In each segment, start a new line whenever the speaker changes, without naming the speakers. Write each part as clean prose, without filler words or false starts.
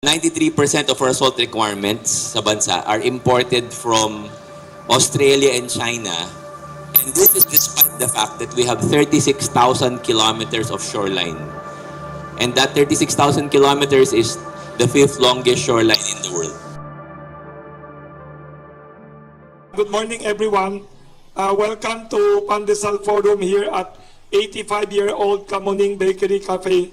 93% of our salt requirements sa bansa are imported from Australia and China. And this is despite the fact that we have 36,000 kilometers of shoreline. And that 36,000 kilometers is the fifth longest shoreline in the world.
Good morning, everyone. Welcome to Pandesal Forum here at 85-year-old Kamuning Bakery Cafe.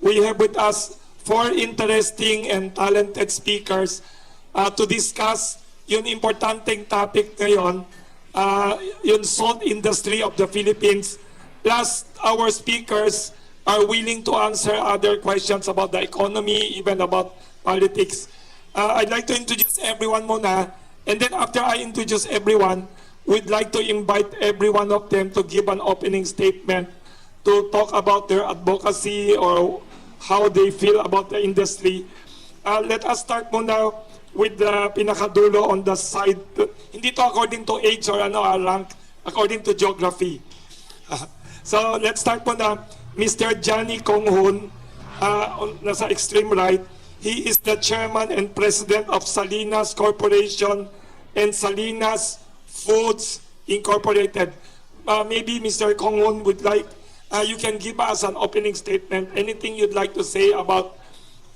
We have with us four interesting and talented speakers to discuss yung importanteng topic ngayon, yung salt industry of the Philippines. Plus, our speakers are willing to answer other questions about the economy, even about politics. I'd like to introduce everyone muna, and then after I introduce everyone, we'd like to invite every one of them to give an opening statement to talk about their advocacy or how they feel about the industry. Let us start muna with the pinakadulo on the side. Hindi to according to age or rank, according to geography. So let's start muna. Mr. Johnny Conghon, nasa extreme right. He is the chairman and president of Salinas Corporation and Salinas Foods Incorporated. Maybe Mr. Conghon would like, you can give us an opening statement. Anything you'd like to say about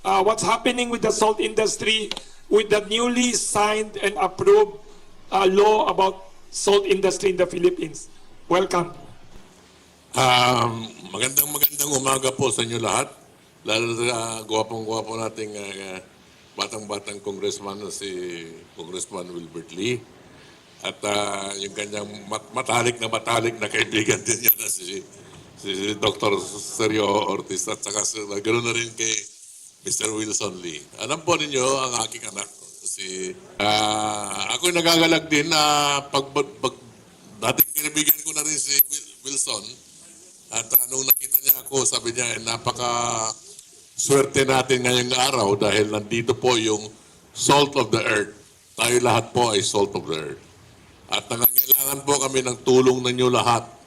what's happening with the salt industry, with the newly signed and approved law about salt industry in the Philippines. Welcome.
Magandang umaga po sa inyo lahat. Lalo sa gwapong-gwapo nating batang-batang congressman na si Congressman Wilbert Lee. At yung kanyang matalik na kaibigan din niya na si Dr. Sergio Ortiz at saka ganoon na rin kay Mr. Wilson Lee. Alam po ninyo ang aking anak. Ako'y nagagalag din na dating kaibigan ko na rin si Wilson. At nung nakita niya ako, sabi niya, napaka-swerte natin ngayong araw dahil nandito po yung salt of the earth. Tayo lahat po ay salt of the earth. At nangangailangan po kami ng tulong ninyo lahat.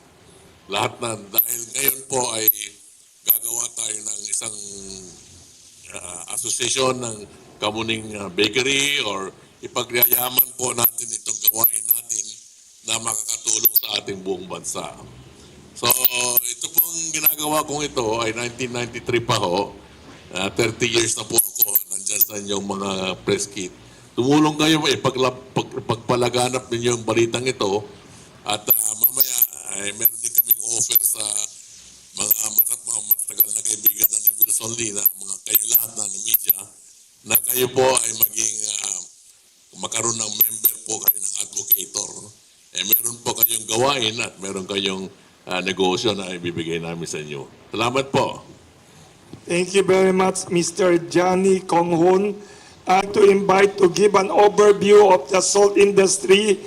Lahat na, dahil ngayon po ay gagawa tayo ng isang asosasyon ng Kamuning Bakery or ipagyayaman po natin itong gawain natin na makakatulong sa ating buong bansa. So, ito pong ginagawa kong ito ay 1993 pa ho. 30 years na po ako nandyan sa inyong mga press kit. Tumulong kayo, pagpalaganap ninyo yung balitang ito. At mamaya, meron din kaming offer sa mga matagal na kaibigan na ni Wilson Lee na mga kayo lahat na media na kayo po ay maging magkaroon ng member po kayo ng advocator. Meron po kayong gawain at meron kayong negosyo na ibibigay namin sa inyo. Salamat po.
Thank you very much, Mr. Johnny Conghon. To invite to give an overview of the salt industry.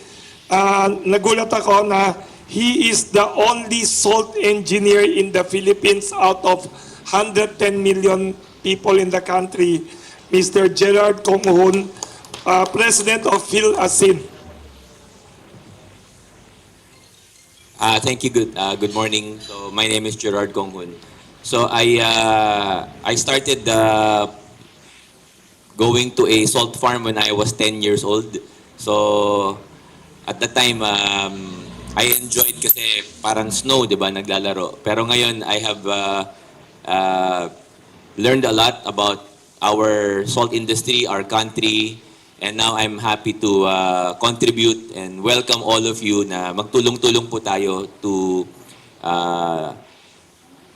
Nagulat ako na he is the only salt engineer in the Philippines out of 110 million people in the country. Mr. Gerard Conghon, President of PhilAsin.
Thank you. Good morning. So my name is Gerard Conghon. So I started going to a salt farm when I was 10 years old. So at that time I enjoyed kasi parang snow, 'di ba, naglalaro. Pero ngayon I have learned a lot about our salt industry, our country. And now I'm happy to contribute and welcome all of you na magtulong-tulong po tayo to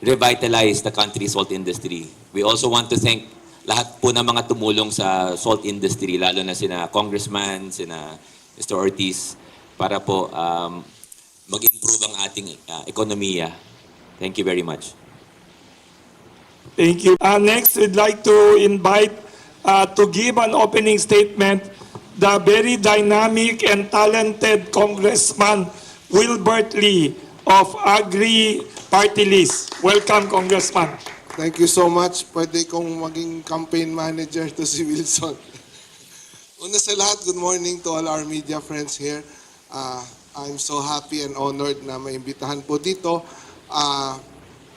revitalize the country's salt industry. We also want to thank lahat po ng mga tumulong sa salt industry, lalo na sina Congressman, sina Mr. Ortiz, para po mag-improve ang ating ekonomiya. Thank you very much.
Thank you. Next, we'd like to invite to give an opening statement, the very dynamic and talented Congressman Wilbert Lee of Agri Party List. Welcome, Congressman.
Thank you so much. Pwede kong maging campaign manager to si Wilson. Una sa lahat, good morning to all our media friends here. I'm so happy and honored na maimbitahan po dito.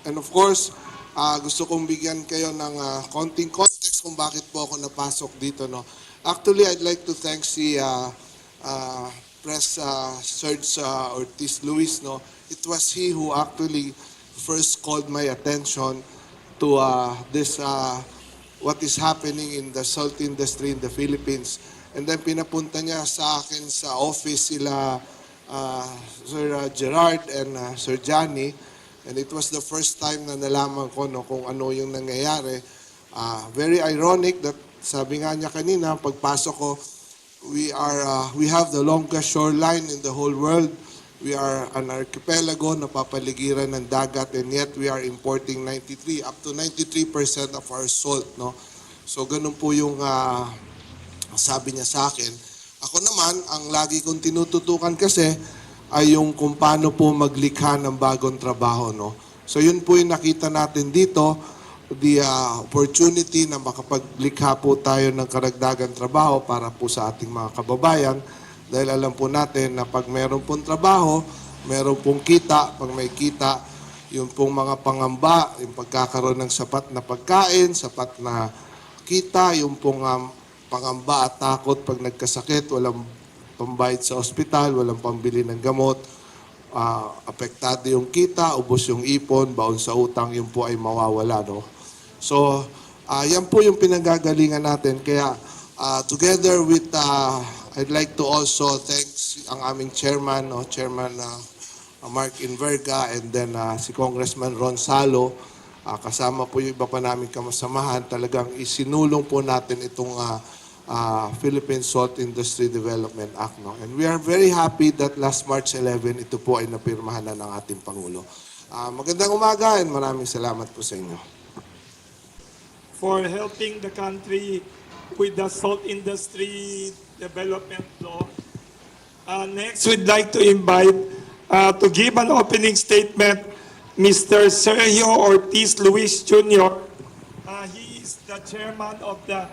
And of course, gusto kong bigyan kayo ng konting context kung bakit po ako napasok dito, no. Actually, I'd like to thank si Press Serge Ortiz Luis, no. It was he who actually first called my attention to this what is happening in the salt industry in the Philippines. And then pinapunta niya sa akin sa office sila Sir Gerard and Sir Johnny. And it was the first time na nalaman ko, no, kung ano yung nangyayari. Very ironic that sabi nga niya kanina, pagpasok ko, we have the longest shoreline in the whole world. We are an archipelago na papaligiran ng dagat, and yet we are importing up to 93% of our salt, no. So ganun po yung sabi niya sa akin. Ako naman, ang lagi kong tinututukan kasi ay yung kung paano po maglikha ng bagong trabaho, no. So yun po yung nakita natin dito, the opportunity na makapaglikha po tayo ng karagdagang trabaho para po sa ating mga kababayan. Dahil alam po natin na pag meron pong trabaho, meron pong kita. Pag may kita, yung pong mga pangamba, yung pagkakaroon ng sapat na pagkain, sapat na kita, yung pong pangamba at takot pag nagkasakit, walang pambayad sa ospital, walang pambili ng gamot, apektado yung kita, ubos yung ipon, baon sa utang, yun po ay mawawala, no? So, yan po yung pinagagalingan natin. Kaya, together with I'd like to also thank ang aming chairman, no, Chairman Mark Inverga, and then si Congressman Ron Salo. Kasama po yung iba pa namin kamasamahan. Talagang isinulong po natin itong Philippine Salt Industry Development Act. No? And we are very happy that last March 11, ito po ay napirmahan na ng ating Pangulo. Magandang umaga and maraming salamat po sa inyo.
For helping the country with the salt industry development law. Next, we'd like to invite to give an opening statement Mr. Sergio Ortiz Luis Jr. He is the chairman of the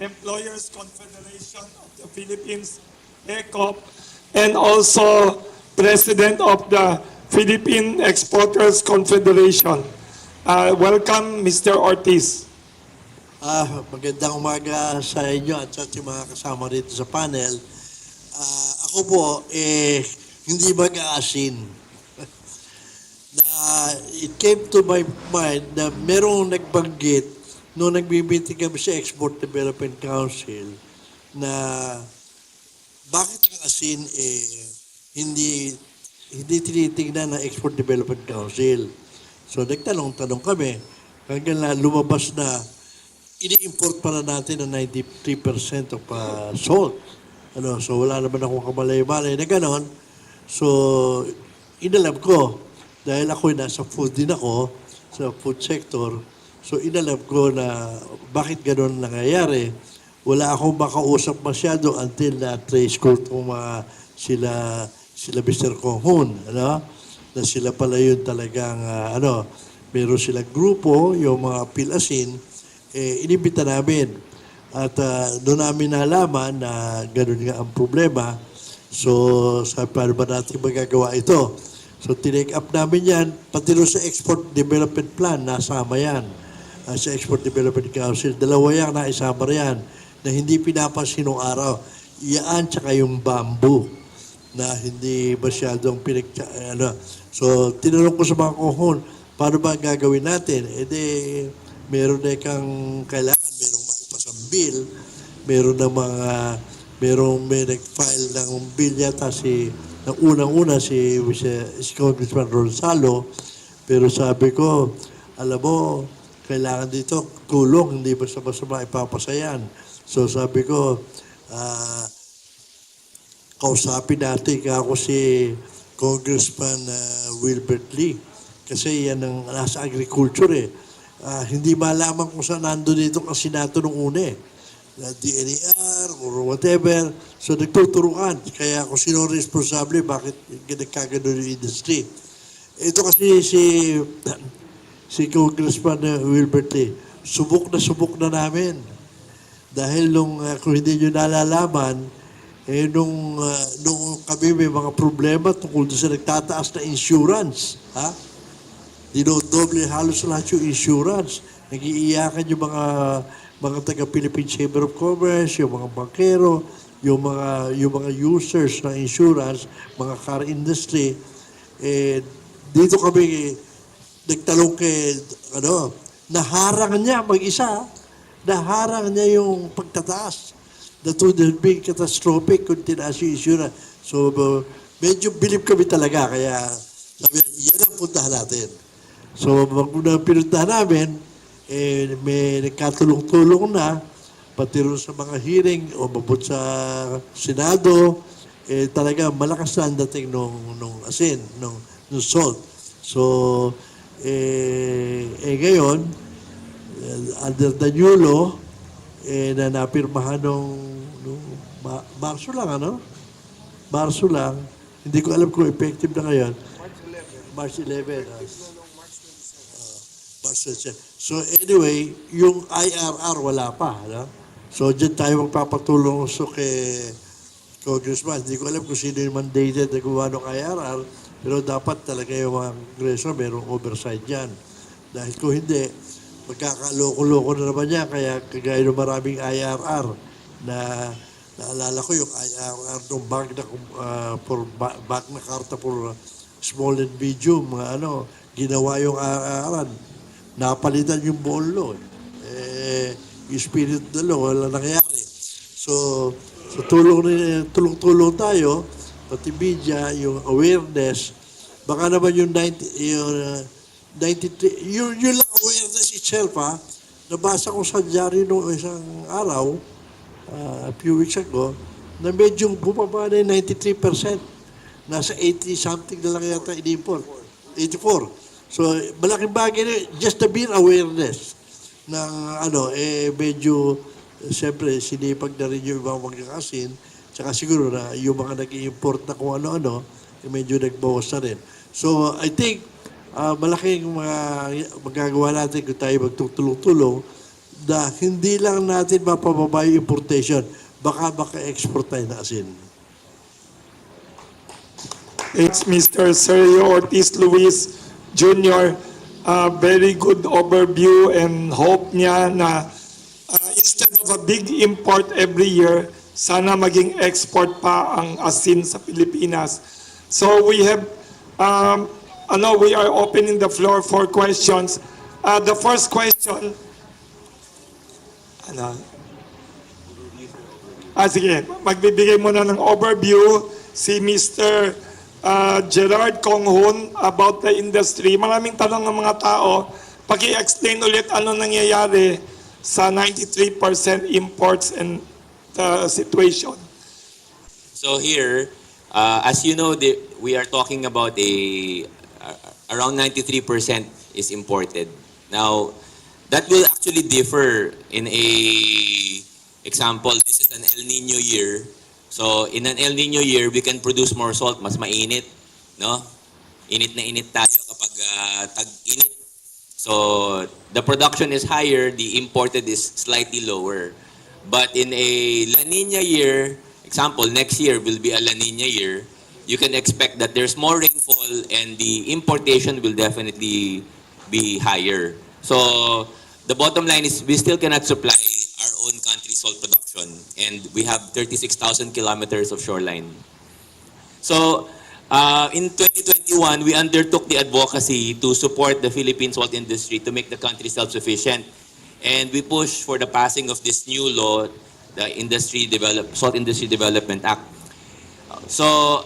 Employers Confederation of the Philippines, ECOP, and also president of the Philippine Exporters Confederation. Welcome, Mr. Ortiz.
Magandang umaga sa inyo at sa ating mga kasama rito sa panel. Ako po, hindi mag-aasin. It came to my mind na merong nagbanggit noong nagbibinti kami sa Export Development Council na bakit ang asin hindi tinitingnan ng Export Development Council. So nagtanong-tanong kami hanggang na lumabas na ini-import pala natin ang 93% of salt. So wala naman akong kamalay-malay na ganon. So inalam ko, dahil ako'y nasa food din ako, sa food sector, so inalam ko na bakit ganon nangyayari. Wala akong makausap masyado until na-trace ko itong sila Mr. Conghun, na sila pala yun talagang, meron silang grupo, yung mga pilasin, inibita namin. At doon namin nalaman na gano'n nga ang problema. So, sabi paano ba natin magagawa ito? So, tinake up namin yan. Pati doon sa Export Development Plan, nasama yan. Sa Export Development Council, dalawa yan, naisama yan, na hindi pinapansin ng araw. Iyaan, tsaka yung bamboo, na hindi masyadong So, tinanong ko sa mga kohon, paano ba ang gagawin natin? Meron na kang kailangan, merong maipasang bill, may nag-file ng bill yata na unang-una si Congressman Ronzalo, pero sabi ko, alam mo, kailangan dito tulong, hindi basta-basta maipapasayan. So sabi ko, kausapin natin ako si Congressman Wilbert Lee, kasi yan ang nasa agriculture hindi malaman kung saan nando dito kasi nato nung una DNER or whatever. So nagtuturuan. Kaya kung sino responsable, bakit nagkagano yung industry. Ito kasi si Congressman Wilbert Lee, subok na namin. Dahil kung hindi nyo nalalaman, nung kami may mga problema tungkol sa nagtataas na insurance, dinodoble halos lahat yung insurance. Nag-iiyakan yung mga mga taga Philippine Chamber of Commerce, yung mga bankero, yung mga users ng insurance, mga car industry, dito kami nagtalong kay naharang niya mag-isa, naharang niya yung pagtataas. That would have been catastrophic kung tinaas yung insurance. So, medyo believe kami talaga, kaya sabi, yan ang puntahan natin. So, nung pinuntahan namin, may nagkatulong-tulong na, pati rin sa mga hearing o mabot sa Senado, talaga malakas na ang dating nung asin, nung salt. So, ngayon, under the new law, na napirmahan nung Marso lang, Marso lang. Hindi ko alam kung effective na ngayon. March 11. March 11. So anyway, yung IRR wala pa. So dyan tayo magpapatulong kay Congressman. Hindi ko alam kung sino yung mandated na gumawa ng IRR, pero dapat talaga yung mga Congressman mayroong oversight dyan. Dahil kung hindi, magkakaloko-loko na naman yan. Kaya kagaya ng maraming IRR na naalala ko yung IRR ng bank na karta for small and medium, ginawa yung IRR. Napalitan yung buong law. Yung spirit ng law, wala nangyari. So tulong-tulong tayo, pati media, yung awareness, baka naman yung 93, yun lang awareness itself, nabasa ko sa diary noong isang araw, a few weeks ago, na medyo bumaba na yung 93%. Nasa 80-something na lang yata in-import. 84. So, malaking bagay na, just the mere awareness ng medyo, siyempre, sinipag na rin yung ibang magkakasin, tsaka siguro na yung mga nag-i-import na kung ano-ano, medyo nagbawas na rin. So, I think, malaking magagawa natin kung tayo magtutulong-tulong na hindi lang natin mapababa yung importation, baka export tayo na asin.
It's Mr. Sergio Ortiz Luis Jr. Very good overview and hope niya na instead of a big import every year, sana maging export pa ang asin sa Pilipinas. So we have, we are opening the floor for questions. The first question, sige, magbibigay muna ng overview si Mr. Gerard Conghun about the industry. Maraming tanong ng mga tao. Paki-explain ulit ano nangyayari sa 93% imports and the situation.
So here, as you know, we are talking about around 93% is imported. Now, that will actually differ in a example. This is an El Nino year. So, in an El Nino year, we can produce more salt. Mas mainit, no? Init na init tayo kapag tag-init. So, the production is higher, the imported is slightly lower. But in a La Nina year, example, next year will be a La Nina year, you can expect that there's more rainfall and the importation will definitely be higher. So, the bottom line is we still cannot supply our own country salt production, and we have 36,000 kilometers of shoreline. So, in 2021, we undertook the advocacy to support the Philippine salt industry to make the country self-sufficient. And we pushed for the passing of this new law, the Salt Industry Development Act. So,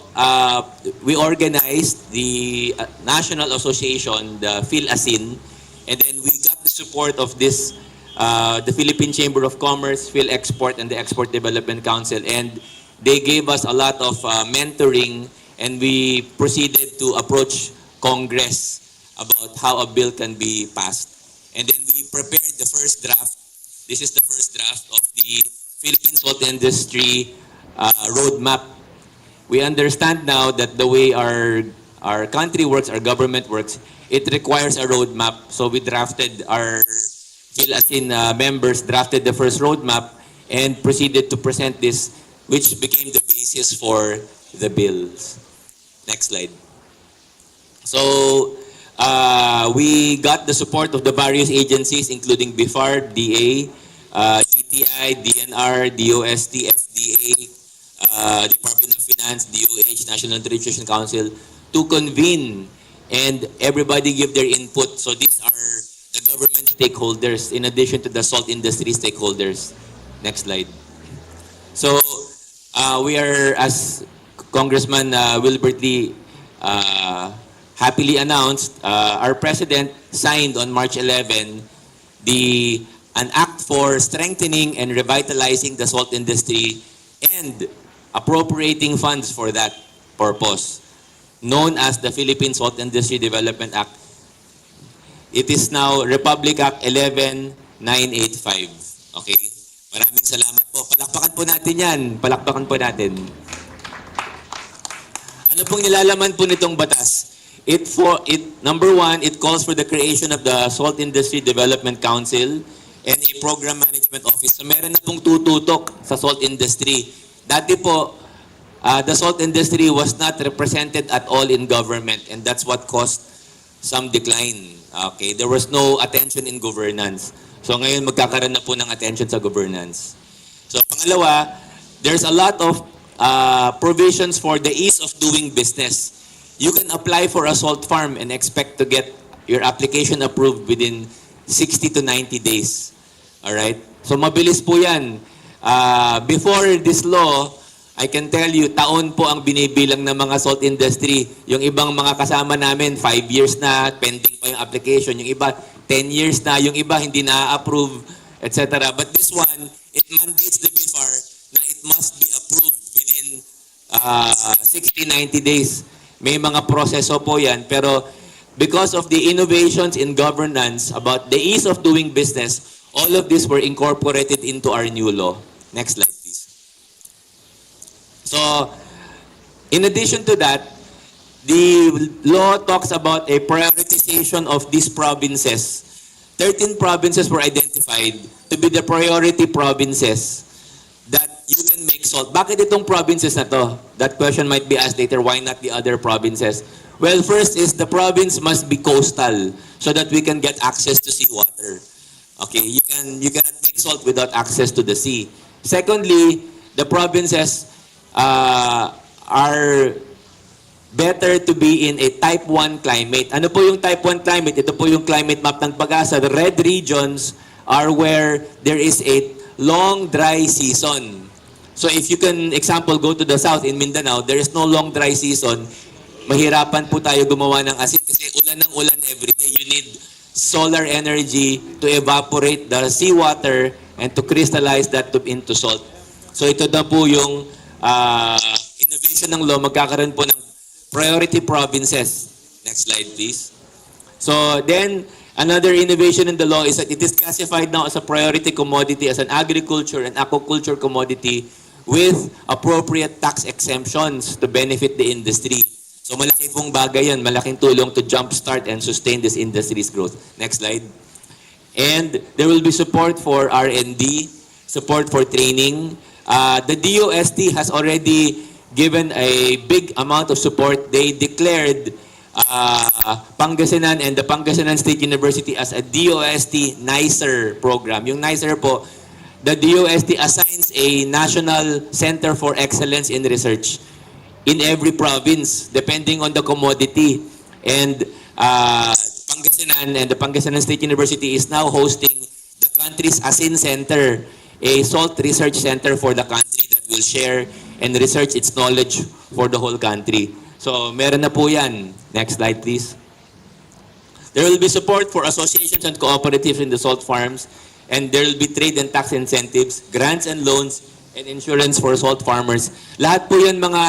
we organized the National Association, the PhilAsin, and then we got the support of this, the Philippine Chamber of Commerce, PhilExport, and the Export Development Council. And they gave us a lot of mentoring, and we proceeded to approach Congress about how a bill can be passed. And then we prepared the first draft. This is the first draft of the Philippine salt industry roadmap. We understand now that the way our country works, our government works, it requires a roadmap. So we drafted, our PhilAsin members drafted the first roadmap and proceeded to present this, which became the basis for the bills. Next slide. So we got the support of the various agencies, including BIFAR, DA, DTI, DNR, DOST, FDA, Department of Finance, DOH, National Nutrition Council, to convene and everybody give their input. So these are the government stakeholders in addition to the salt industry stakeholders. Next slide. So we are, as Congressman Wilbert Lee happily announced, our President signed on March 11 an act for strengthening and revitalizing the salt industry and appropriating funds for that purpose, known as the Philippine Salt Industry Development Act. It is now Republic Act 11985. Okay? Maraming salamat po. Palakpakan po natin yan. Palakpakan po natin. Ano pong nilalaman po nitong batas? Number one, it calls for the creation of the Salt Industry Development Council and a Program Management Office. So meron na pong tututok sa salt industry. Dati po, the salt industry was not represented at all in government, and that's what caused some decline. Okay, there was no attention in governance. So ngayon magkakaroon na po ng attention sa governance. So pangalawa, there's a lot of provisions for the ease of doing business. You can apply for a salt farm and expect to get your application approved within 60 to 90 days. Alright? So mabilis po yan. Before this law, I can tell you, taon po ang binibilang ng mga salt industry. Yung ibang mga kasama namin, 5 years na, pending pa yung application. Yung iba, 10 years na. Yung iba, hindi na-approve, etc. But this one, it mandates the BIFAR na it must be approved within 60-90 days. May mga proseso po yan. Pero because of the innovations in governance about the ease of doing business, all of these were incorporated into our new law. Next slide, please. So, in addition to that, the law talks about a prioritization of these provinces. 13 provinces were identified to be the priority provinces that you can make salt. Bakit itong provinces na to? That question might be asked later, why not the other provinces? Well, first is the province must be coastal so that we can get access to seawater. Okay, you cannot make salt without access to the sea. Secondly, the provinces are better to be in a type 1 climate. Ano po yung type 1 climate? Ito po yung climate map ng Pag-asa. The red regions are where there is a long dry season. So if you can, example, go to the south in Mindanao, there is no long dry season. Mahirapan po tayo gumawa ng asin kasi ulan ng ulan everyday. You need solar energy to evaporate the seawater and to crystallize that into salt. So ito na po yung innovation ng law, magkakaroon po ng priority provinces. Next slide, please. So then, another innovation in the law is that it is classified now as a priority commodity, as an agriculture and aquaculture commodity with appropriate tax exemptions to benefit the industry. So malaki pong bagay yan, malaking tulong to jumpstart and sustain this industry's growth. Next slide. And there will be support for R&D, support for training. The DOST has already given a big amount of support. They declared Pangasinan and the Pangasinan State University as a DOST NICER program. Yung NICER po, the DOST assigns a National Center for Excellence in Research in every province, depending on the commodity. And Pangasinan and the Pangasinan State University is now hosting the country's ASIN Center, a salt research center for the country that will share and research its knowledge for the whole country. So, meron na po yan. Next slide, please. There will be support for associations and cooperatives in the salt farms, and there will be trade and tax incentives, grants and loans, and insurance for salt farmers. Lahat po yan mga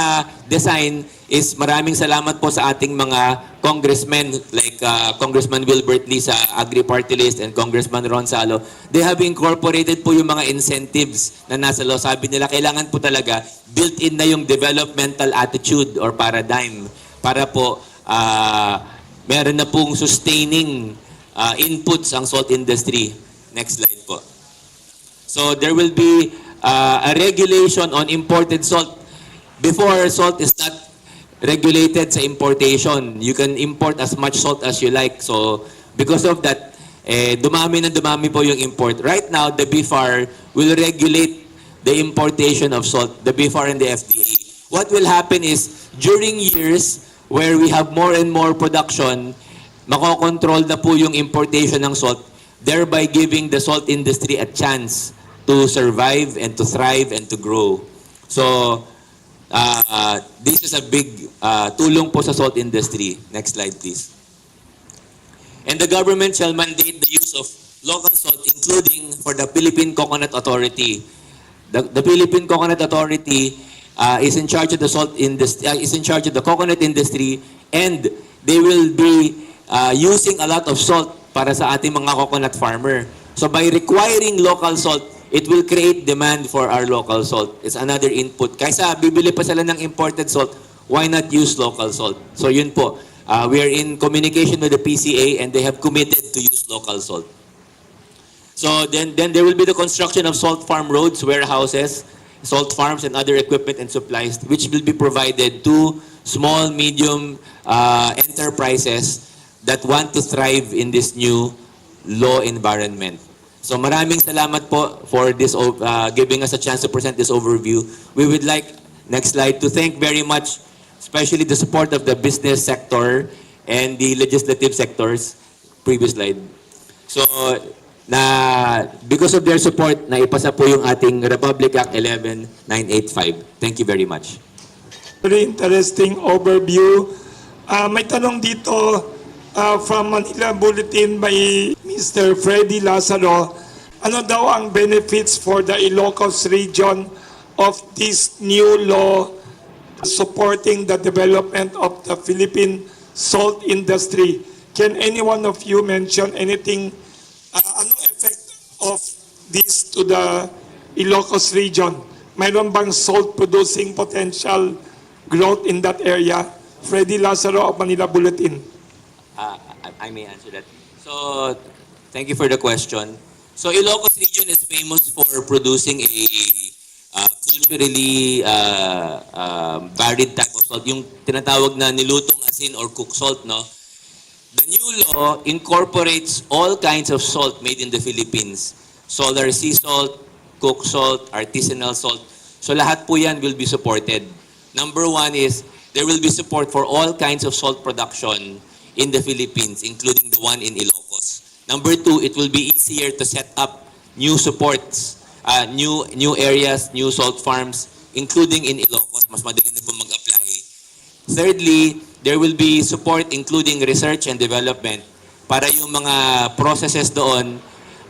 design is maraming salamat po sa ating mga congressmen like Congressman Wilbert Lee sa Agri-Party List and Congressman Ron Salo. They have incorporated po yung mga incentives na nasa law. Sabi nila, kailangan po talaga built-in na yung developmental attitude or paradigm para po meron na pong sustaining inputs ang salt industry. Next slide po. So there will be a regulation on imported salt. Before, salt is not regulated sa importation. You can import as much salt as you like. So, because of that, dumami po yung import. Right now, the BIFAR will regulate the importation of salt, the BIFAR and the FDA. What will happen is, during years where we have more and more production, makokontrol na po yung importation ng salt, thereby giving the salt industry a chance to survive and to thrive and to grow. So, this is a big tulong po sa salt industry. Next slide, please. And the government shall mandate the use of local salt, including for the Philippine Coconut Authority. The Philippine Coconut Authority is in charge of the salt industry, is in charge of the coconut industry, and they will be using a lot of salt para sa ating mga coconut farmer. So by requiring local salt, it will create demand for our local salt. It's another input. Kaysa bibili pa sila ng imported salt, why not use local salt? So yun po. We are in communication with the PCA and they have committed to use local salt. So then there will be the construction of salt farm roads, warehouses, salt farms and other equipment and supplies which will be provided to small, medium enterprises that want to thrive in this new law environment. So maraming salamat po for this giving us a chance to present this overview. We would like, next slide, to thank very much especially the support of the business sector and the legislative sectors. Previous slide. So, because of their support, naipasa po yung ating Republic Act 11985. Thank you very much.
Very interesting overview. May tanong dito from Manila Bulletin by Mr. Freddy Lazaro. Ano daw ang benefits for the Ilocos region of this new law supporting the development of the Philippine salt industry? Can any one of you mention anything, anong effect of this to the Ilocos region? Mayroon bang salt producing potential growth in that area? Freddy Lazaro of Manila Bulletin.
I may answer that. So, thank you for the question. So, Ilocos region is famous for producing a culturally varied type of salt, yung tinatawag na nilutong asin or cook salt, no? The new law incorporates all kinds of salt made in the Philippines. Solar sea salt, cook salt, artisanal salt. So lahat po yan will be supported. Number one is, there will be support for all kinds of salt production in the Philippines, including the one in Ilocos. Number two, it will be easier to set up new supports, new areas, new salt farms, including in Ilocos. Mas madali na po mag-apply. Thirdly, there will be support including research and development para yung mga processes doon,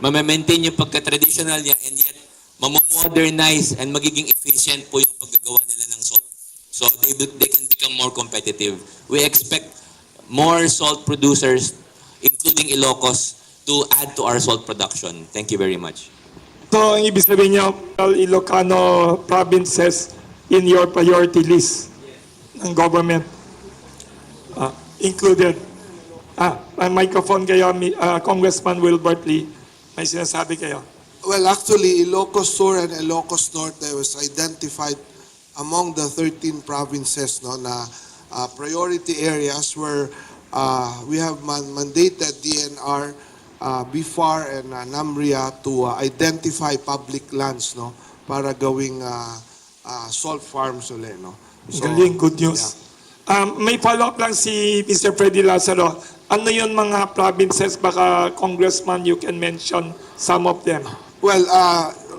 ma-maintain yung pagka-traditional niya and yet ma-modernize and magiging efficient po yung paggagawa nila ng salt. So they can become more competitive. We expect more salt producers, including Ilocos, to add to our salt production. Thank you very much.
So, ang ibig sabihin niyo, Ilocano provinces in your priority list ng government included. May microphone kayo, Congressman Wilbert Lee. May sinasabi kayo.
Well, actually, Ilocos Sur and Ilocos Norte was identified among the 13 provinces, no, na priority areas where we have mandated DNR, BIFAR and NAMRIA to identify public lands, no, para gawing salt farms ulit, no. So,
Galing, good news. May follow-up lang si Mr. Freddy Lazaro. Ano yun mga provinces? Baka, Congressman, you can mention some of them.
well,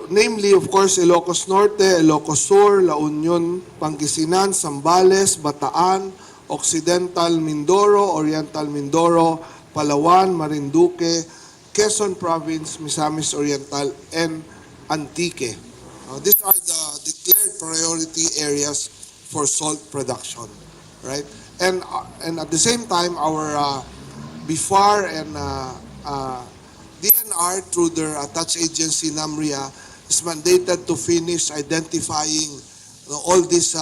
namely, of course, Ilocos Norte, Ilocos Sur, La Union, Pangasinan, Zambales, Bataan, Occidental Mindoro, Oriental Mindoro, Palawan, Marinduque, Quezon Province, Misamis Oriental, and Antique. These are the declared priority areas for salt production, right? And at the same time, our BIFAR and DNR, through their attached agency NAMRIA, is mandated to finish identifying all these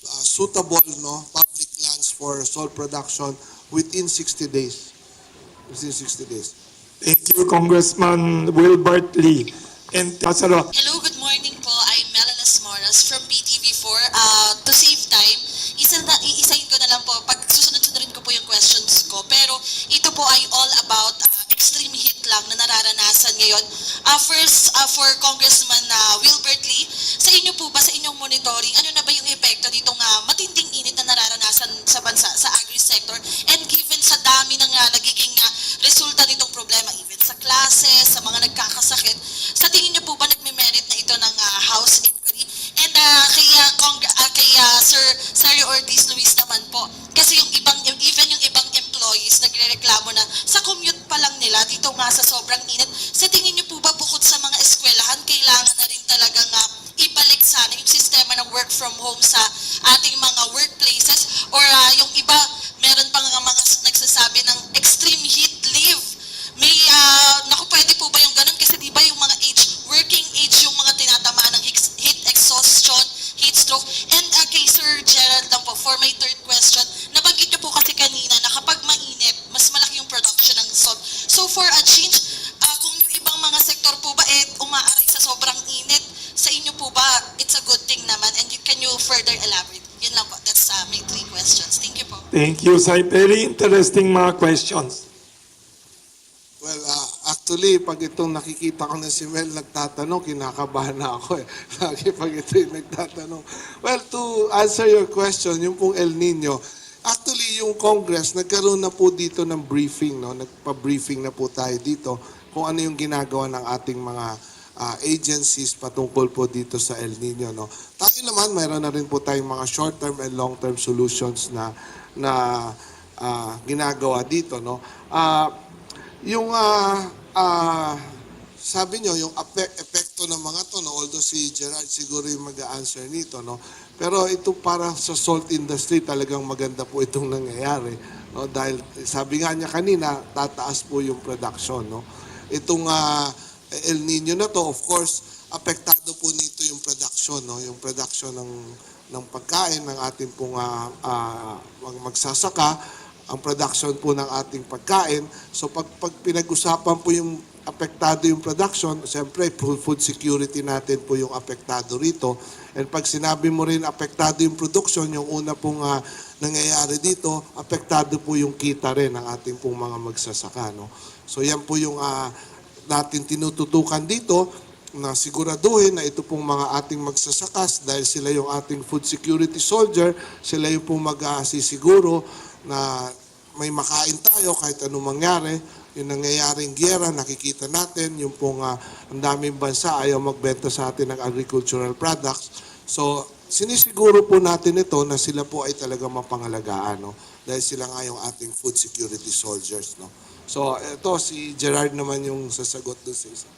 suitable, no, public lands for salt production within 60 days. Within 60 days.
Thank you, Congressman Wilbert Lee. And Lazaro.
Hello, good morning po. I'm Melanas Moras from BTV4. To save time, isahin ko na lang po, pag susunod-sunodin ko po yung questions ko. Pero ito po ay all about extreme heat lang na nararanasan ngayon. First, for Congressman Wilbert Lee, sa inyo po ba, sa inyong monitoring, ano na ba yung epekto nitong matinding init na nararanasan sa bansa, sa agri-sector? And given sa dami ng nagiging resulta nitong problema, even sa classes, sa mga nagkakasakit, sa tingin niyo po ba nagme-merit na ito ng House inquiry? And kay Sir Sergio Ortiz Luis naman po, kasi yung even yung ibang employees nagrereklamo na sa commute pa lang nila dito nga sa sobrang init. Sa tingin niyo po ba bukod sa mga eskwelahan, kailangan na rin talagang ibalik sana yung sistema ng work from home sa ating mga workplaces? Or yung iba, meron pa nga mga nagsasabi ng extreme heat leave. May, naku, pwede po ba yung ganun? Kasi di ba yung mga working age yung mga tinatamaan ng heat exhaustion, heat stroke. And kay Sir Gerald lang po, for my third question, nabanggit niyo po kasi kanina na kapag mainit, mas malaki yung production ng salt. So for a change, kung yung ibang mga sektor po ba umaaray sa sobrang init, sa inyo po ba it's a good thing naman? And can you further elaborate? Yun lang po. That's my 3 questions. Thank you po.
Thank you, Sai. Very interesting mga questions.
Well, actually, pag itong nakikita ko na si Mel nagtatanong, kinakabahan na ako eh. Lagi pag ito yung nagtatanong. Well, to answer your question, yung pong El Nino, actually, yung Congress, nagkaroon na po dito ng briefing, no? Nagpa-briefing na po tayo dito kung ano yung ginagawa ng ating mga agencies patungkol po dito sa El Nino, no? Tayo naman, mayroon na rin po tayong mga short-term and long-term solutions na ginagawa dito, no? Yung sabi nyo, yung epekto ng mga to, no? Although si Gerard siguro yung mag-a-answer nito, no? Pero ito para sa salt industry, talagang maganda po itong nangyayari, no? Dahil sabi nga niya kanina, tataas po yung production, no? Itong El Nino na to, of course, apektado po nito yung production, no? Yung production ng pagkain ng ating pong magsasaka, ang production po ng ating pagkain. So pag pinag-usapan po yung apektado yung production, siyempre food security natin po yung apektado rito. And pag sinabi mo rin apektado yung production, yung una pong nangyayari dito, apektado po yung kita rin ng ating pong mga magsasaka, no? So yan po yung natin tinututukan dito, na siguraduhin na ito pong mga ating magsasakas, dahil sila yung ating food security soldier, sila yung pong mag-asisiguro na may makain tayo kahit anong mangyari. Yung nangyayaring giyera, nakikita natin, yung pong ang daming bansa ayaw magbenta sa atin ng agricultural products. So, sinisiguro po natin ito na sila po ay talaga mapangalagaan, no? Dahil sila nga yung ating food security soldiers, no? So, ito si Gerard naman yung sasagot doon sa isa.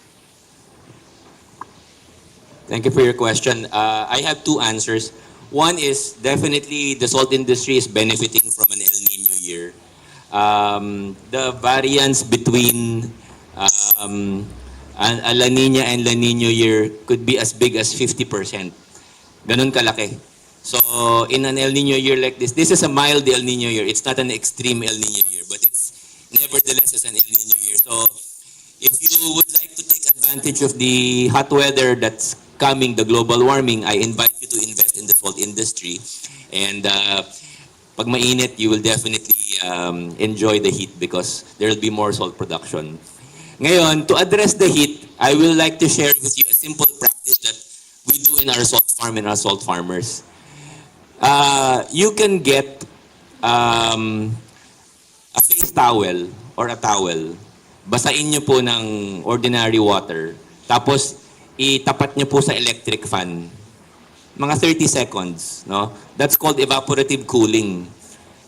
Thank you for your question. I have 2 answers. One is definitely the salt industry is benefiting from an El Nino year. The variance between a La Nina and La Nino year could be as big as 50%. Ganun kalaki. So in an El Nino year like this is a mild El Nino year. It's not an extreme El Nino year, but it's nevertheless is an El Nino year. So if you would like to take advantage of the hot weather that's coming, the global warming, I invite you to invest in the salt industry. And pag mainit, you will definitely enjoy the heat because there will be more salt production. Ngayon, to address the heat, I will like to share with you a simple practice that we do in our salt farm and our salt farmers. You can get a face towel or a towel. Basain nyo po ng ordinary water. Tapos, itapat nyo po sa electric fan. Mga 30 seconds, no? That's called evaporative cooling.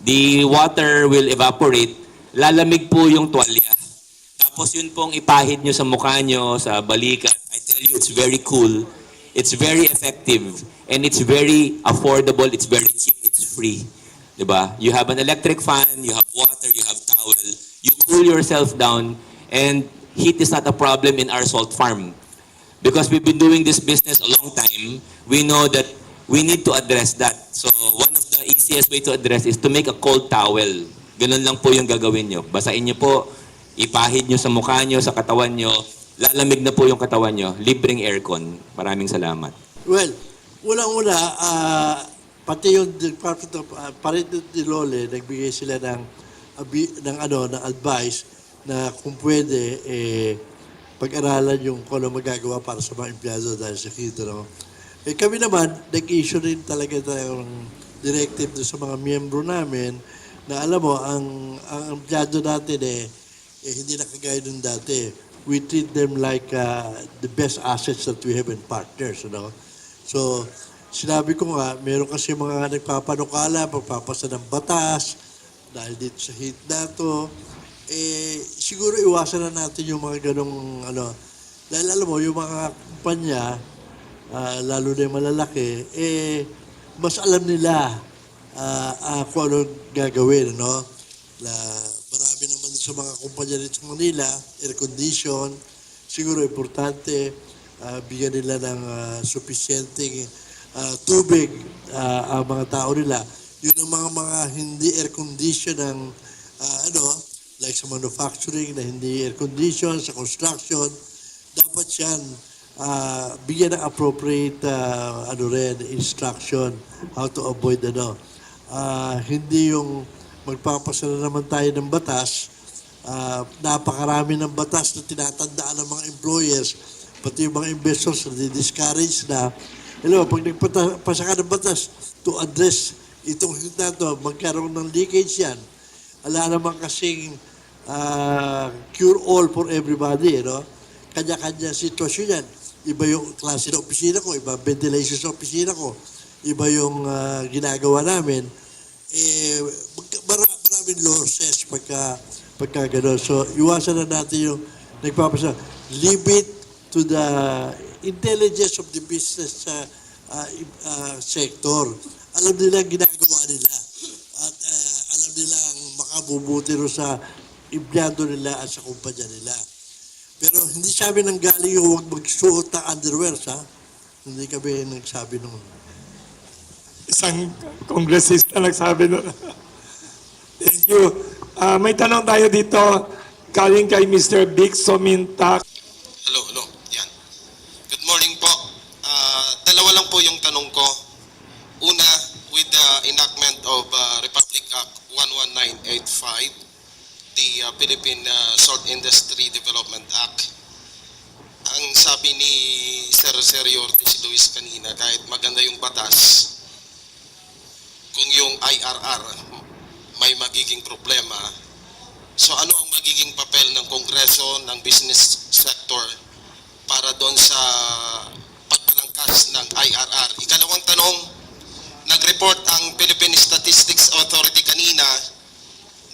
The water will evaporate, lalamig po yung tuwalya. Tapos yun pong ipahid nyo sa mukha nyo, sa balikat. I tell you, it's very cool. It's very effective. And it's very affordable. It's very cheap. It's free. Diba? You have an electric fan, you have water, you have towel. You cool yourself down. And heat is not a problem in our salt farm. Because we've been doing this business a long time, we know that we need to address that. So one of the easiest way to address is to make a cold towel. Ganun lang po yung gagawin nyo. Basain nyo po, ipahid nyo sa mukha nyo, sa katawan nyo, lalamig na po yung katawan nyo. Libreng aircon. Maraming salamat.
Well, unang-una, pati yung Department of Parito de Lole, nagbigay sila ng ng advice na kung pwede pag-aralan yung kung ano magagawa para sa mga empleyado dahil sa kita, no? Kami naman, nag-issue rin talaga tayong directive doon sa mga miyembro namin na alam mo, ang empleyado natin hindi na kagaya nung dati. We treat them like the best assets that we have in partners, you know? So, sinabi ko nga, meron kasi mga nagpapanukala, pagpapasa ng batas, dahil dito sa heat na to, siguro iwasan na natin yung mga ganong, dahil alam mo, yung mga kumpanya, lalo na yung malalaki, mas alam nila kung ano gagawin, no? Marami naman sa mga kumpanya dito sa Manila, air condition, siguro importante, bigyan nila ng sufficienteng tubig ang mga tao nila. Yun ang mga hindi air condition ng like sa manufacturing na hindi air condition, sa construction, dapat yan bigyan ng appropriate instruction how to avoid hindi yung magpapasa na naman tayo ng batas, napakarami ng batas na tinatandaan ng mga employers, pati yung mga investors na discourage na, pag nagpasa ka ng batas to address itong heat na to, magkaroon ng leakage yan. Ala naman kasing cure all for everybody, Kanya-kanya sitwasyon yan. Iba yung klase ng opisina ko, iba ventilation sa opisina ko, iba yung ginagawa namin. Maraming losses pagka gano'n. So, iwasan na natin yung nagpapasa. Leave it to the intelligence of the business sector. Alam nila ang ginagawa nila. At alam nila ang makabubuti rin sa empleyado nila at sa kumpanya nila. Pero hindi sabi nang galing yung huwag magsuot ng underwear, ha? Hindi kami nagsabi nung...
Isang kongresista nagsabi nun. Thank you. May tanong tayo dito galing kay Mr. Vic Somintak.
Hello. Yan. Good morning po. Dalawa lang po yung tanong ko. Una, with the enactment of Republic Act 11985, the Philippine Salt Industry Development Act. Ang sabi ni Sir Sergio Ortiz Luis kanina, kahit maganda yung batas, kung yung IRR may magiging problema, so ano ang magiging papel ng Kongreso, ng business sector para doon sa pagpalangkas ng IRR? Ikalawang tanong, nag-report ang Philippine Statistics Authority kanina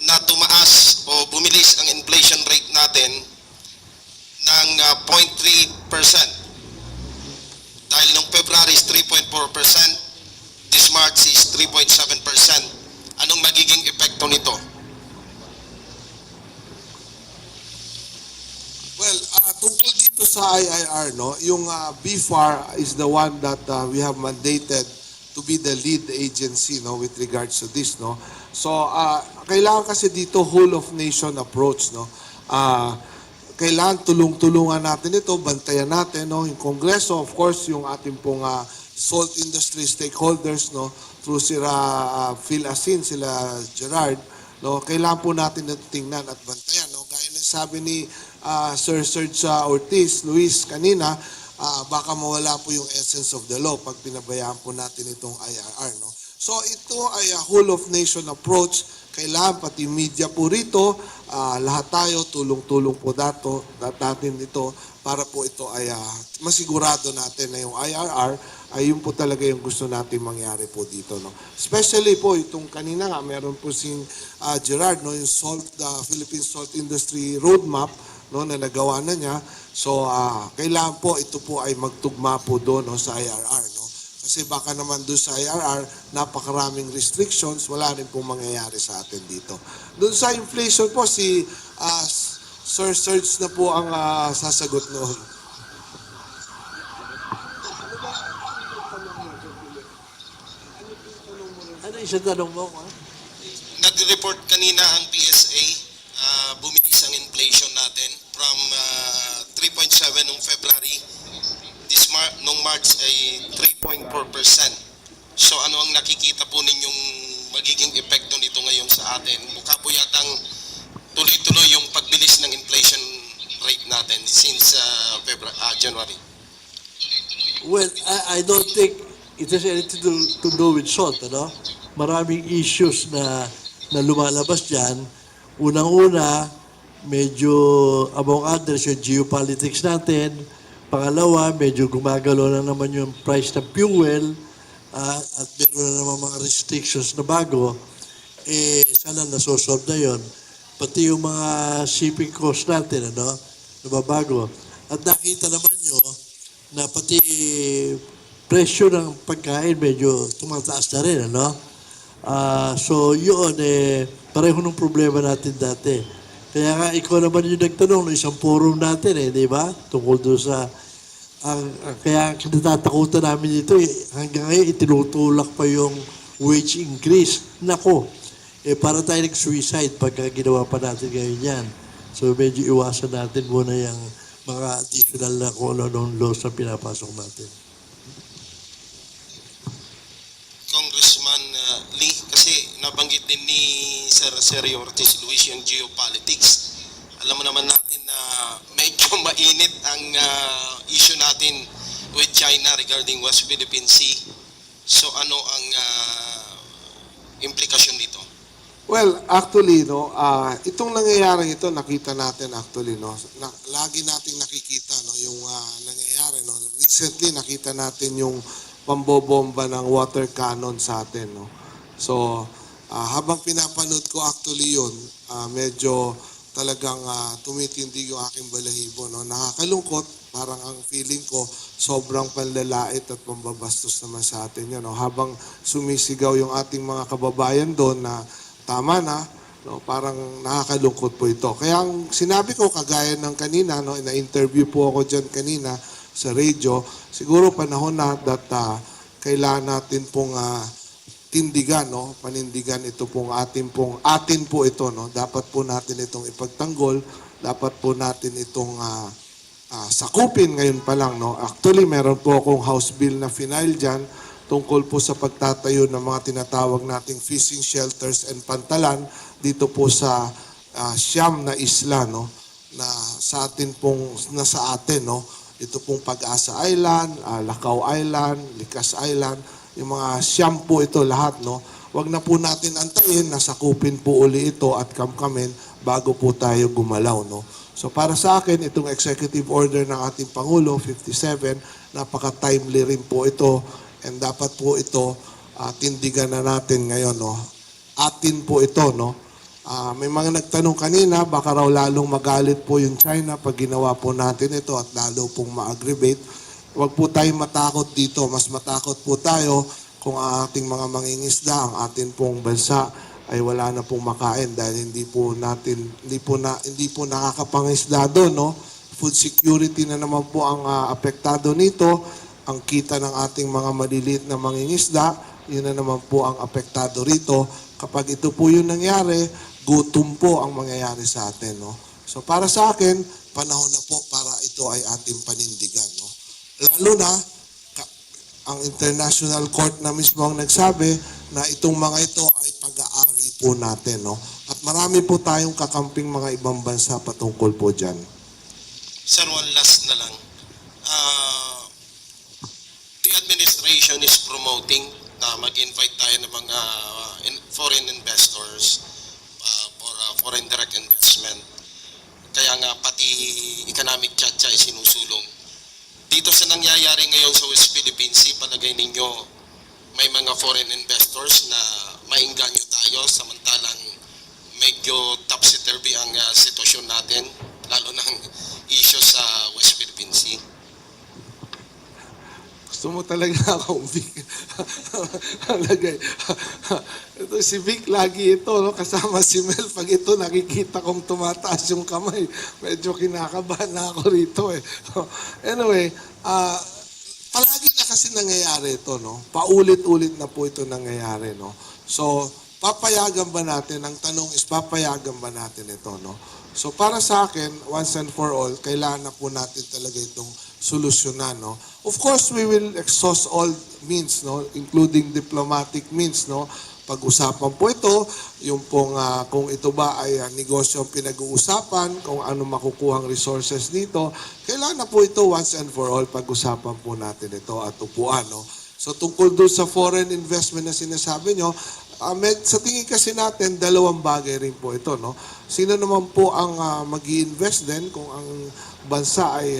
na tumaas o bumilis ang inflation rate natin ng 0.3%. Dahil noong February is 3.4%, this March is 3.7%. Anong magiging epekto nito?
Well, tungkol dito sa IIR, yung BFAR is the one that we have mandated to be the lead agency, with regards to this, So, kailangan kasi dito whole of nation approach, Kailangan tulong-tulungan natin ito, bantayan natin, Yung Kongreso, of course, yung ating pong salt industry stakeholders, through sila Phil Asin, sila Gerard, kailangan po natin tingnan at bantayan, Gaya ng sabi ni Sir Serge Ortiz Luis kanina, baka mawala po yung essence of the law pag pinabayaan po natin itong IRR, So ito ay a whole of nation approach. Kailangan pati media po rito, lahat tayo tulong-tulong po natin ito para po ito ay masigurado natin na yung IRR ay yun po talaga yung gusto natin mangyari po dito, Especially po itong kanina nga meron po si Gerard, yung Philippine Salt Industry Roadmap, na nagawa na niya. So kailangan po ito po ay magtugma po doon sa IRR, Kasi baka naman doon sa IRR, napakaraming restrictions, wala rin pong mangyayari sa atin dito. Doon sa inflation po, si Sir Serge na po ang sasagot noon.
Ano isa tanong mo?
Nag-report kanina ang PSA, bumilis ang inflation natin from 3.7 noong February. Nung March ay 3.4%. So ano ang nakikita po ninyong magiging epekto nito ngayon sa atin. Mukha po yatang tuloy-tuloy yung pagbilis ng inflation rate natin since January.
Well, I don't think it has anything to do with salt, ano? Maraming issues na lumalabas dyan. Unang-una, medyo among others, yung geopolitics natin. Pangalawa, medyo gumagalaw na naman yung price ng fuel at meron na naman mga restrictions na bago. Sana nasosolve na yun. Pati yung mga shipping cost natin, ano, nababago. At nakita naman nyo na pati presyo ng pagkain medyo tumataas na rin, ano? So yun, pareho ng problema natin dati. Kaya nga, ikaw naman yung nagtanong ng isang forum natin, di ba? Tungkol doon sa, kaya kinatatakutan namin dito, hanggang ngayon itinutulak pa yung wage increase. Nako, para tayo nag-suicide pagka ginawa pa natin ngayon yan. So medyo iwasan natin muna yung mga additional na kung ano-anong laws na pinapasok natin.
Congressman Lee, kasi nabanggit din ni Sir Sergio Ortiz Luis yung geopolitics. Alam mo naman natin na medyo mainit ang issue natin with China regarding West Philippine Sea. So ano ang implikasyon dito?
Well, actually, no, itong nangyayari ito, nakita natin actually, no, lagi nating nakikita, no, yung nangyayari, no. Recently, nakita natin yung pambobomba ng water cannon sa atin, no. So, habang pinapanood ko actually yun, medyo talagang tumitindi yung aking balahibo, no. Nakakalungkot, parang ang feeling ko, sobrang panlalait at pambabastos naman sa atin yun, no. Habang sumisigaw yung ating mga kababayan doon na tama na, no, parang nakakalungkot po ito. Kaya ang sinabi ko kagaya ng kanina, no, na-interview po ako dyan kanina sa radio, siguro panahon na that kailangan natin pong tindigan, no, panindigan ito pong atin po ito, no. Dapat po natin itong ipagtanggol, dapat po natin itong sakupin ngayon pa lang, no. Actually, meron po akong House Bill na final dyan tungkol po sa pagtatayo ng mga tinatawag nating fishing shelters and pantalan dito po sa siyam na isla, no, na sa atin pong nasa atin, no. Ito pong Pag-asa Island, Lacao Island, Likas Island, yung mga siyam po ito lahat, no. Wag na po natin antayin na sakupin po uli ito at kamkamin bago po tayo gumalaw, no. So para sa akin, itong executive order ng ating Pangulo, 57, napaka-timely rin po ito. And dapat po ito, tindigan na natin ngayon, no. Atin po ito, no. May mga nagtanong kanina, baka raw lalong magalit po yung China pag ginawa po natin ito at lalo pong ma-aggravate. Huwag po tayong matakot dito. Mas matakot po tayo kung ang ating mga mangingisda, ang atin pong bansa ay wala na pong makain dahil hindi po nakakapangisda doon, no. Food security na naman po ang apektado nito. Ang kita ng ating mga maliliit na mangingisda, yun na naman po ang apektado rito. Kapag ito po yung nangyari, gutom po ang mangyayari sa atin, no. So para sa akin, panahon na po para ito ay ating panindigan, no. Lalo na, ang International Court na mismo ang nagsabi na itong mga ito ay pag-aari po natin, no. At marami po tayong kakamping mga ibang bansa patungkol po dyan.
Sir, one last na lang. The administration is promoting na mag-invite tayo ng mga foreign investors for foreign direct investment. Kaya nga pati economic tiyatsa ay sinusulong. Dito sa nangyayari ngayon sa West Philippine Sea, palagay ninyo may mga foreign investors na maingganyo tayo samantalang medyo topsy-turvy ang sitwasyon natin, lalo ng issue sa West Philippine Sea.
Gusto mo talaga akong Vic. Lagay. Ito si Vic, lagi ito, no? Kasama si Mel. Pag ito, nakikita kong tumataas yung kamay. Medyo kinakabahan na ako rito, eh. Anyway, palagi na kasi nangyayari ito, no? Paulit-ulit na po ito nangyayari, no? So, papayagan ba natin? Ang tanong is, papayagan ba natin ito, no? So, para sa akin, once and for all, kailangan na po natin talaga itong solusyonan, no? Of course, we will exhaust all means, no, including diplomatic means, no, pag-usapan po ito, yung pong kung ito ba ay negosyo ang pinag-uusapan, kung ano makukuhang resources dito, kailangan na po ito once and for all pag-usapan po natin ito at upuan. No? So tungkol doon sa foreign investment na sinasabi nyo, sa tingin kasi natin, dalawang bagay rin po ito. No? Sino naman po ang mag-i-invest din kung ang bansa ay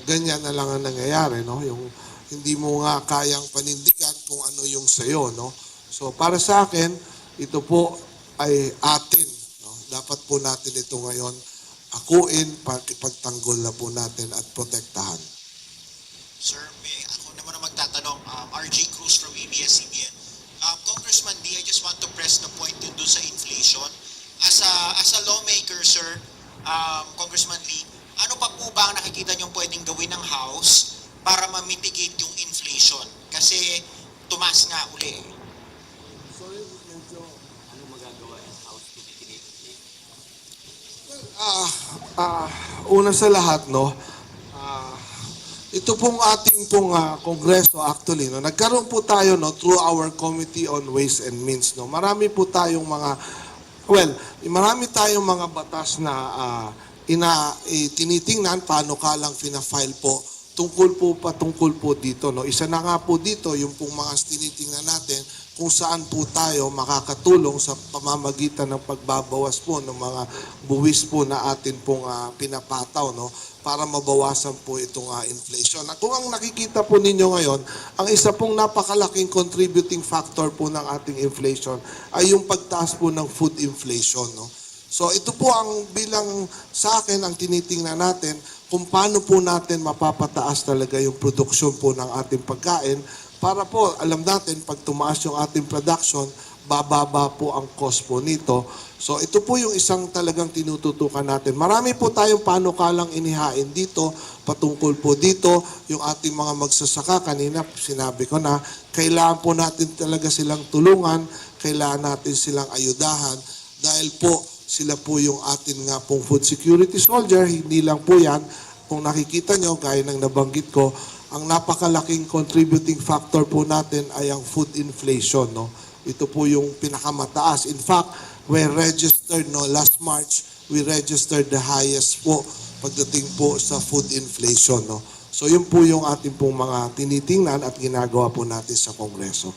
ganyan na lang ang nangyayari? No? Yung hindi mo nga kayang panindigan kung ano yung sayo. No? So para sa akin, ito po ay atin. No? Dapat po natin ito ngayon akuin, pagtanggol na po natin at protektahan.
Sir, ako naman ang magtatanong. RJ Cruz from ABS-CBN. Congressman Lee, I just want to press the point yun doon sa inflation. As a lawmaker, sir, Congressman Lee, ano pa po ba ang nakikita niyong pwedeng gawin ng House para ma-mitigate yung inflation? Kasi tumaas nga uli.
Una sa lahat, no, ito pong ating Kongreso actually, no, nagkaroon po tayo no, through our Committee on Ways and Means. No, marami po tayong marami tayong mga batas na tinitingnan paano kalang fina-file po tungkol po dito. No. Isa na nga po dito yung pong mga tinitingnan natin kung saan po tayo makakatulong sa pamamagitan ng pagbabawas po ng mga buwis po na atin pong pinapataw, no, para mabawasan po itong inflation. At kung ang nakikita po ninyo ngayon, ang isa pong napakalaking contributing factor po ng ating inflation ay yung pagtaas po ng food inflation. No? So ito po ang bilang sa akin ang tinitingnan natin kung paano po natin mapapataas talaga yung produksyon po ng ating pagkain para po, alam natin, pag tumaas yung ating production, bababa po ang cost po nito. So ito po yung isang talagang tinututukan natin. Marami po tayong panukalang inihain dito, patungkol po dito, yung ating mga magsasaka. Kanina, sinabi ko na, kailangan po natin talaga silang tulungan, kailangan natin silang ayudahan, dahil po, sila po yung atin nga pong food security soldier, hindi lang po yan. Kung nakikita nyo, gaya ng nabanggit ko, ang napakalaking contributing factor po natin ay ang food inflation. No? Ito po yung pinakamataas. In fact, we're registered, no, last March, we registered the highest po pagdating po sa food inflation. No? So yun po yung ating pong mga tinitingnan at ginagawa po natin sa Kongreso.